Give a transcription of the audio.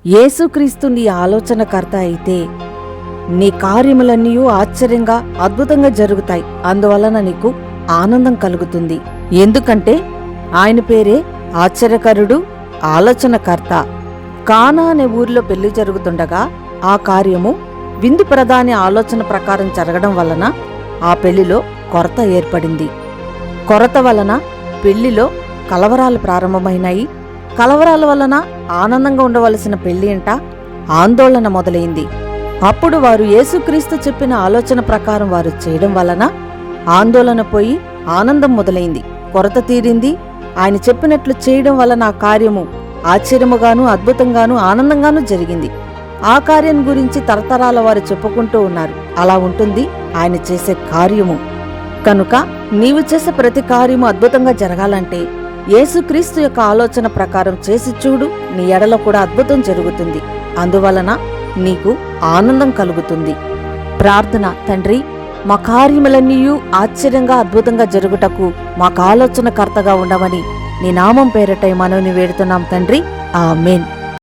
యేసుక్రీస్తు నీ ఆలోచనకర్త అయితే నీ కార్యములన్నీ ఆశ్చర్యంగా అద్భుతంగా జరుగుతాయి. అందువలన నీకు ఆనందం కలుగుతుంది. ఎందుకంటే ఆయన పేరే ఆశ్చర్యకరుడు, ఆలోచనకర్త. కానా అనే ఊరిలో పెళ్లి జరుగుతుండగా ఆ కార్యము విందు ప్రధాని ఆలోచన ప్రకారం జరగడం వలన ఆ పెళ్లిలో కొరత ఏర్పడింది. కొరత వలన పెళ్లిలో కలవరాలు ప్రారంభమైనాయి. కలవరాల వలన ఆనందంగా ఉండవలసిన పెళ్లి అంట ఆందోళన మొదలైంది. అప్పుడు వారు యేసుక్రీస్తు చెప్పిన ఆలోచన ప్రకారం వారు చేయడం వలన ఆందోళన పోయి ఆనందం మొదలైంది. కొరత తీరింది. ఆయన చెప్పినట్లు చేయడం వలన ఆ కార్యము ఆశ్చర్యముగాను అద్భుతంగాను ఆనందంగాను జరిగింది. ఆ కార్యం గురించి తరతరాల వారు చెప్పుకుంటూ ఉన్నారు. అలా ఉంటుంది ఆయన చేసే కార్యము. కనుక నీవు చేసే ప్రతి కార్యము అద్భుతంగా జరగాలంటే యేసుక్రీస్తు యొక్క ఆలోచన ప్రకారం చేసి చూడు. నీ ఎడలో కూడా అద్భుతం జరుగుతుంది. అందువలన నీకు ఆనందం కలుగుతుంది. ప్రార్థన. తండ్రి, మా కార్యములన్నీ ఆశ్చర్యంగా అద్భుతంగా జరుగుటకు మాకు ఆలోచనకర్తగా ఉండమని నీ నామం పేరటై మనవిని వేడుతున్నాం తండ్రి. ఆమేన్.